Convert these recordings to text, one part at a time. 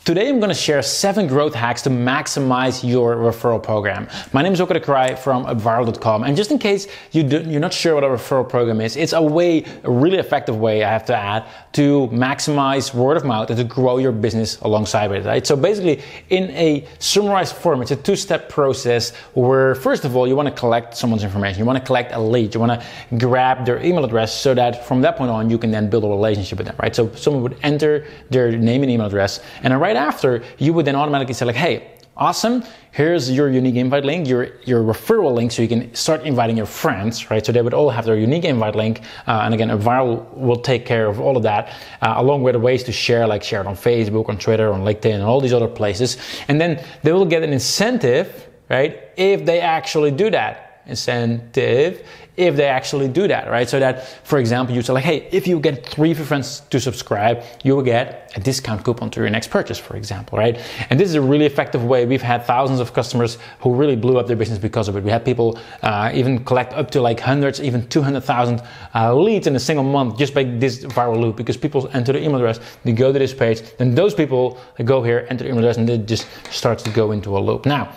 Today I'm going to share 7 growth hacks to maximize your referral program. My name is Wilco Kreij from UpViral.com, and just in case you're not sure what a referral program is, it's a really effective way, I have to add, to maximize word of mouth and to grow your business alongside with it, right? So basically, in a summarized form, it's a 2-step process where, first of all, you want to collect someone's information. You want to collect a lead. You want to grab their email address so that from that point on, you can then build a relationship with them, right? So someone would enter their name and email address, and then right after, you would then automatically say like, hey, awesome, here's your unique invite link, your referral link, so you can start inviting your friends, right? So they would all have their unique invite link, and again, UpViral will take care of all of that, along with the ways to share, like share it on Facebook, on Twitter, on LinkedIn, and all these other places. And then they will get an incentive, right, if they actually do that. If they actually do that, right? So that, for example, you say like, hey, if you get 3 of your friends to subscribe, you will get a discount coupon to your next purchase, for example, right? And this is a really effective way. We've had thousands of customers who really blew up their business because of it. We had people even collect up to like hundreds, even 200,000 leads in a single month just by this viral loop, because people enter the email address, they go to this page, then those people go here, enter the email address, and it just starts to go into a loop. Now,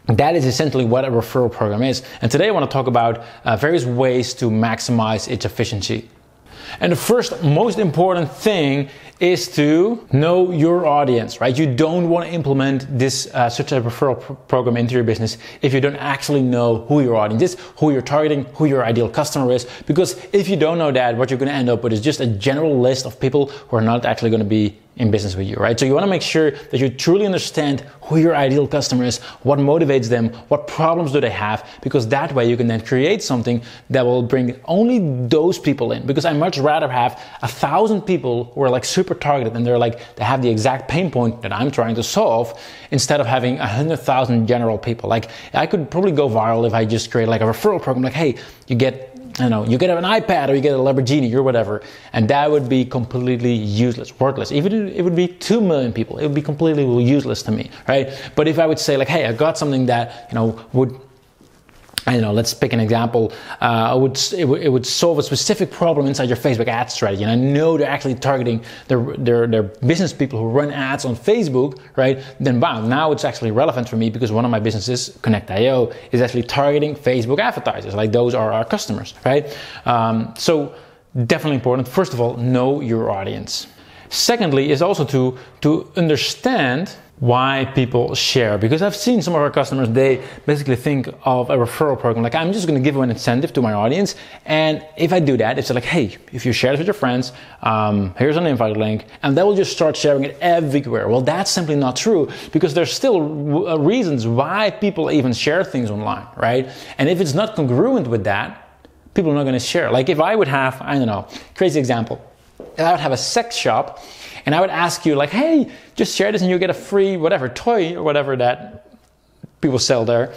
that is essentially what a referral program is. And today I want to talk about various ways to maximize its efficiency. And the first most important thing is to know your audience, right? You don't want to implement this such a referral program into your business if you don't actually know who your audience is, who you're targeting, who your ideal customer is. Because if you don't know that, what you're going to end up with is just a general list of people who are not actually going to be in business with you, right? So you want to make sure that you truly understand who your ideal customer is, what motivates them, what problems do they have, because that way you can then create something that will bring only those people in. Because I much rather have 1,000 people who are like super targeted and they have the exact pain point that I'm trying to solve, instead of having 100,000 general people. Like, I could probably go viral if I just create like a referral program, like, hey, you get an iPad or you get a Lamborghini or whatever, and that would be completely useless, worthless. Even if it would be 2 million people, it would be completely useless to me, right? But if I would say like, hey, I got something that would, let's pick an example. It would solve a specific problem inside your Facebook ad strategy, and I know they're actually targeting their business people who run ads on Facebook, right? Then wow, now it's actually relevant for me, because one of my businesses, Connectio, is actually targeting Facebook advertisers. Like, those are our customers, right? So definitely important. First of all, know your audience. Secondly, is also to understand why people share, because I've seen some of our customers, they basically think of a referral program like, I'm just going to give you an incentive to my audience, and if I do that, it's like, hey, if you share this with your friends, here's an invite link, and they will just start sharing it everywhere. Well, that's simply not true, because there's still reasons why people even share things online, right? And if it's not congruent with that, people are not going to share. Like, if I would have, crazy example, if I would have a sex shop, and I would ask you like, hey, just share this and you get a free whatever toy or whatever that people sell there.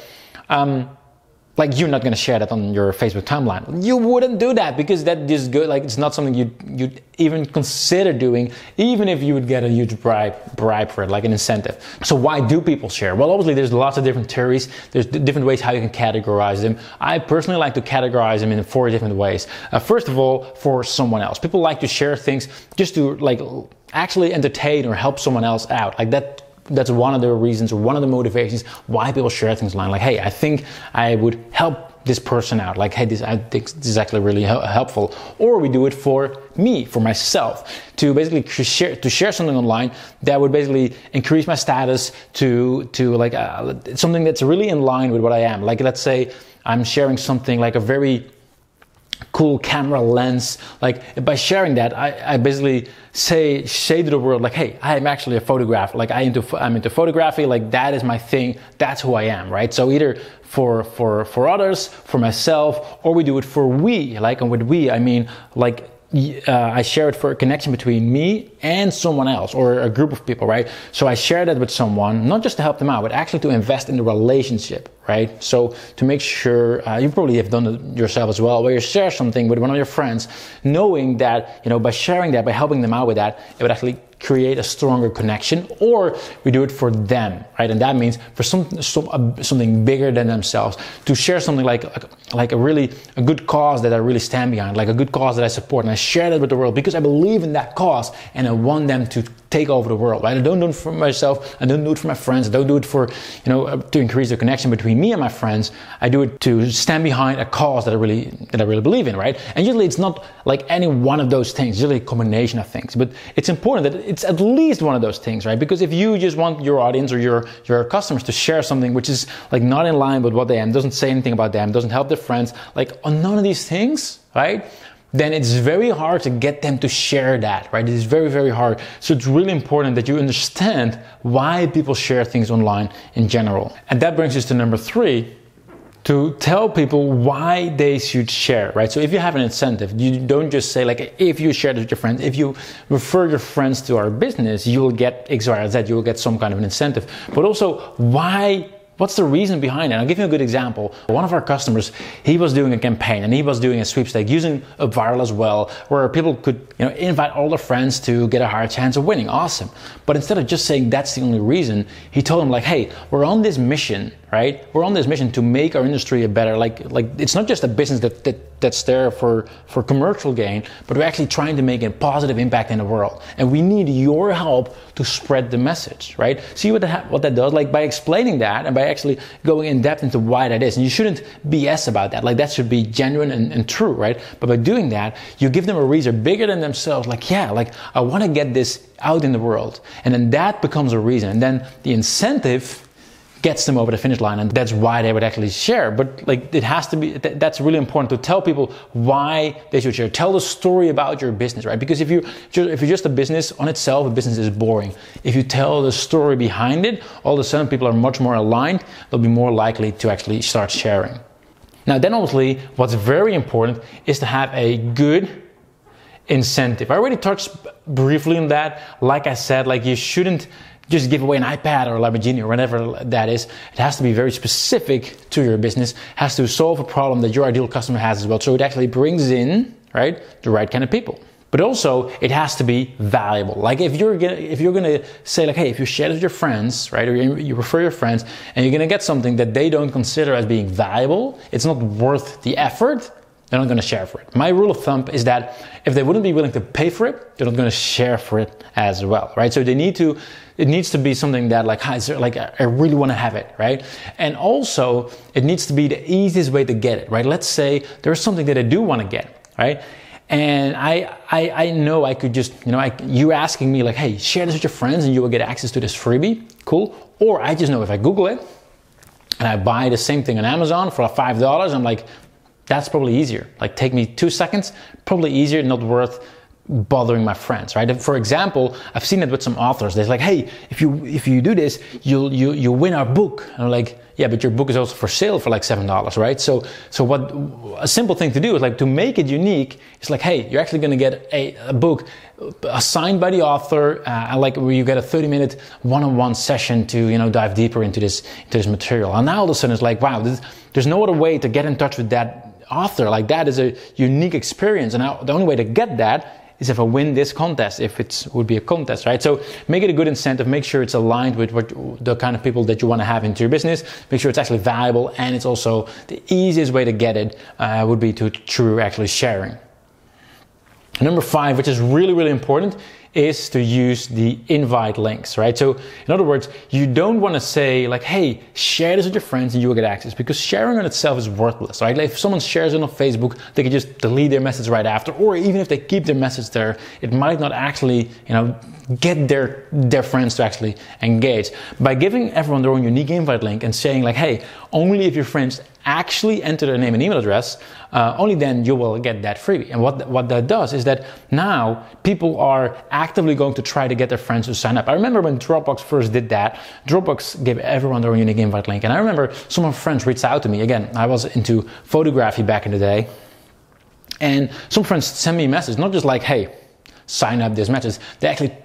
Like, you're not going to share that on your Facebook timeline. You wouldn't do that, because that is good. Like, it's not something you'd even consider doing, even if you would get a huge bribe for it, like an incentive. So why do people share? Well, obviously there's lots of different theories. There's different ways how you can categorize them. I personally like to categorize them in 4 different ways. First of all, for someone else. People like to share things just to like actually entertain or help someone else out. Like, that's one of the reasons, or one of the motivations why people share things online. Like, hey, I think I would help this person out. Like, hey, I think this is actually really helpful. Or we do it for me, for myself, to basically share something online that would basically increase my status to like something that's really in line with what I am. Like, let's say I'm sharing something like a very cool camera lens. Like, by sharing that, I basically say to the world like, hey, I'm actually a photographer. Like, I'm into photography. Like, that is my thing. That's who I am, right? So either for others, for myself, or we do it for we. Like, and with we, I mean like, I share it for a connection between me and someone else, or a group of people, right? So I share that with someone, not just to help them out, but actually to invest in the relationship, right? So to make sure, you probably have done it yourself as well, where you share something with one of your friends, knowing that, by sharing that, by helping them out with that, it would actually create a stronger connection. Or we do it for them, right? And that means for something bigger than themselves, to share something like a good cause that I really stand behind, like a good cause that I support, and I share that with the world because I believe in that cause and I want them to take over the world, right? I don't do it for myself. I don't do it for my friends. I don't do it for, to increase the connection between me and my friends. I do it to stand behind a cause that I really believe in, right? And usually it's not like any one of those things. It's usually a combination of things. But it's important that it's at least one of those things, right? Because if you just want your audience or your customers to share something which is like not in line with what they am, doesn't say anything about them, doesn't help their friends, like on none of these things, right? Then it's very hard to get them to share that, right? It is very, very hard. So it's really important that you understand why people share things online in general. And that brings us to number 3, to tell people why they should share, right? So if you have an incentive, you don't just say like, if you share this with your friends, if you refer your friends to our business, you will get X, Y, or Z, you will get some kind of an incentive. But also, why? What's the reason behind it? I'll give you a good example. One of our customers, he was doing a campaign and he was doing a sweepstake using UpViral as well, where people could invite all their friends to get a higher chance of winning. Awesome. But instead of just saying that's the only reason, he told them like, hey, we're on this mission, right? We're on this mission to make our industry a better, like it's not just a business that's there for commercial gain, but we're actually trying to make a positive impact in the world. And we need your help to spread the message, right? See what that does? Like by explaining that and by actually going in depth into why that is. And you shouldn't BS about that. Like that should be genuine and true, right? But by doing that, you give them a reason bigger than themselves. Like, yeah, like I want to get this out in the world. And then that becomes a reason. And then the incentive gets them over the finish line, and that's why they would actually share. But like it has to be, that's really important to tell people why they should share. Tell the story about your business, right? Because if you're just a business on itself, a business is boring. If you tell the story behind it, all of a sudden people are much more aligned. They'll be more likely to actually start sharing. Now then obviously what's very important is to have a good incentive. I already touched briefly on that. Like I said, like you shouldn't just give away an iPad or a Lamborghini or whatever that is. It has to be very specific to your business. It has to solve a problem that your ideal customer has as well. So it actually brings in, right, the right kind of people. But also it has to be valuable. Like if you're gonna say like, hey, if you share it with your friends, right, or you refer your friends, and you're gonna get something that they don't consider as being valuable, it's not worth the effort, they're not going to share for it. My rule of thumb is that if they wouldn't be willing to pay for it, they're not going to share for it as well, right? So it needs to be something that like, I really want to have it, right? And also it needs to be the easiest way to get it, right? Let's say there's something that I do want to get, right? And I know I could just, you asking me like, hey, share this with your friends and you will get access to this freebie, cool. Or I just know if I Google it and I buy the same thing on Amazon for $5, I'm like, that's probably easier. Like take me 2 seconds, probably easier, not worth bothering my friends, right? For example, I've seen it with some authors. They're like, hey, if you do this, you'll win our book. And I'm like, yeah, but your book is also for sale for like $7, right? So what a simple thing to do is like to make it unique. It's like, hey, you're actually going to get a book signed by the author, like where you get a 30-minute one-on-one session to dive deeper into this material. And now all of a sudden it's like, wow, there's no other way to get in touch with that author. Like that is a unique experience, and the only way to get that is if I win this contest, if it would be a contest, right? So make it a good incentive, make sure it's aligned with what the kind of people that you want to have into your business, make sure it's actually valuable, and it's also the easiest way to get it would be through actually sharing. Number 5, which is really, really important, is to use the invite links, right? So in other words, you don't want to say like, hey, share this with your friends and you will get access, because sharing on itself is worthless, right? Like if someone shares it on Facebook, they can just delete their message right after, or even if they keep their message there, it might not actually, get their friends to actually engage. By giving everyone their own unique invite link and saying like, hey, only if your friends actually enter their name and email address, only then you will get that freebie. And what that does is that now people are actively going to try to get their friends to sign up. I remember when Dropbox first did that, Dropbox gave everyone their own unique invite link. And I remember some of my friends reached out to me. Again, I was into photography back in the day. And some friends sent me a message, not just like, hey, sign up this message. They actually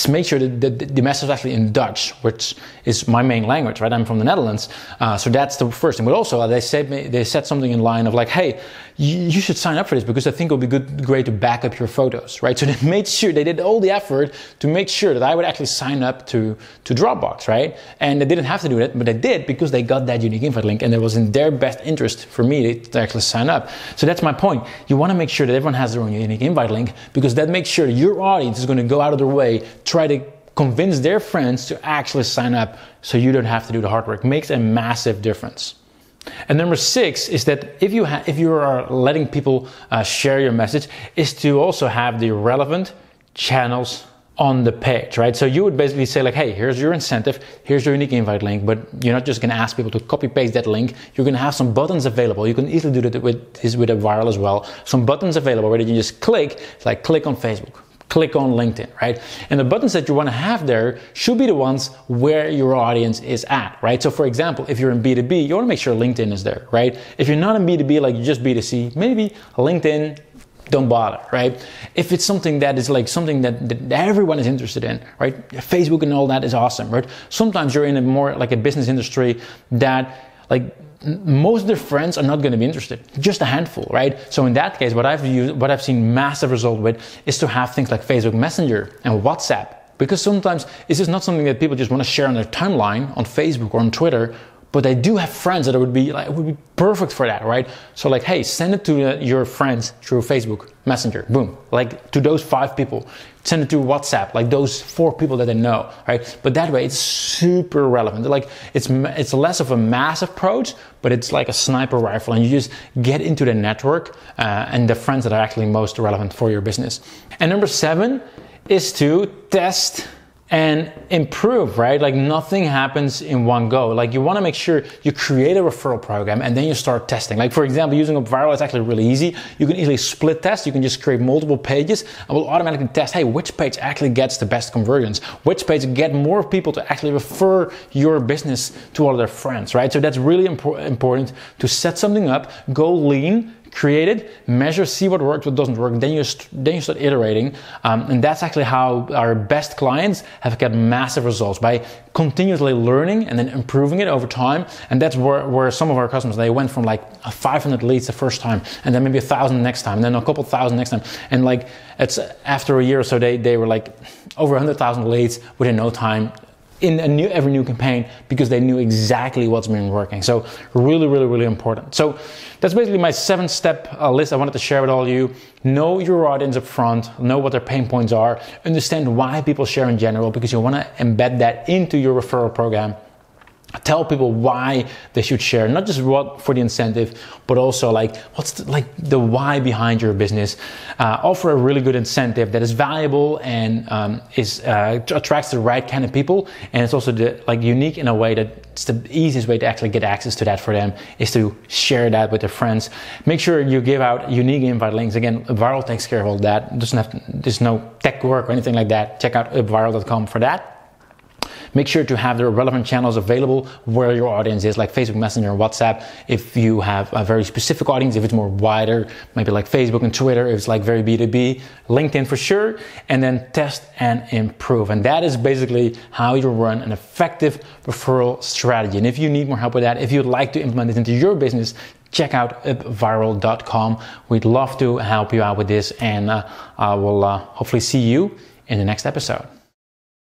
make sure that the message is actually in Dutch, which is my main language, right? I'm from the Netherlands. So that's the first thing. But also they said something in line of like, hey, you should sign up for this because I think it'll be great to back up your photos, right? So they made sure, they did all the effort to make sure that I would actually sign up to Dropbox, right? And they didn't have to do that, but they did because they got that unique invite link, and it was in their best interest for me to actually sign up. So that's my point. You want to make sure that everyone has their own unique invite link, because that makes sure your audience is going to go out of their way try to convince their friends to actually sign up so you don't have to do the hard work. It makes a massive difference. And number 6 is that if you are letting people share your message, is to also have the relevant channels on the page, right? So you would basically say like, hey, here's your incentive, here's your unique invite link, but you're not just gonna ask people to copy paste that link. You're gonna have some buttons available. You can easily do that with UpViral as well. Some buttons available where you just click, like click on Facebook, click on LinkedIn, right? And the buttons that you want to have there should be the ones where your audience is at, right? So for example, if you're in B2B, you want to make sure LinkedIn is there, right? If you're not in B2B, like you're just B2C, maybe LinkedIn, don't bother, right? If it's something that is like something that everyone is interested in, right? Facebook and all that is awesome, right? Sometimes you're in a more like a business industry that like most of their friends are not going to be interested, just a handful, right? So in that case, what I've seen massive result with is to have things like Facebook Messenger and WhatsApp, because sometimes it's just not something that people just want to share on their timeline on Facebook or on Twitter, but they do have friends that would be perfect for that, right? So like, hey, send it to your friends through Facebook Messenger, boom, like to those 5 people. Send it to WhatsApp, like those 4 people that they know, right? But that way it's super relevant. Like it's less of a mass approach, but it's like a sniper rifle, and you just get into the network and the friends that are actually most relevant for your business. And number 7 is to test and improve, right? Like nothing happens in one go. Like you want to make sure you create a referral program and then you start testing. Like for example, using UpViral is actually really easy. You can easily split test. You can just create multiple pages and will automatically test, hey, which page actually gets the best conversions? Which page get more people to actually refer your business to all their friends, right? So that's really important to set something up, go lean, create it, measure, see what works, what doesn't work, then you start iterating. And that's actually how our best clients have got massive results, by continuously learning and then improving it over time. And that's where some of our customers, they went from like 500 leads the first time, and then maybe 1,000 next time, and then a couple thousand next time. And like it's after a year or so, they were like over 100,000 leads within no time in every new campaign, because they knew exactly what's been working. So really, really, really important. So that's basically my 7-step list I wanted to share with all of you. Know your audience up front, know what their pain points are, understand why people share in general, because you want to embed that into your referral program. Tell people why they should share, not just what for the incentive, but also like what's the why behind your business. Offer a really good incentive that is valuable and attracts the right kind of people, and it's also unique in a way that it's the easiest way to actually get access to that for them is to share that with their friends. Make sure you give out unique invite links. Again, UpViral takes care of all that. There's no tech work or anything like that. Check out UpViral.com for that. Make sure to have the relevant channels available where your audience is, like Facebook Messenger and WhatsApp. If you have a very specific audience, if it's more wider, maybe like Facebook and Twitter, if it's like very B2B, LinkedIn for sure, and then test and improve. And that is basically how you run an effective referral strategy. And if you need more help with that, if you'd like to implement it into your business, check out UpViral.com. We'd love to help you out with this, and I will hopefully see you in the next episode.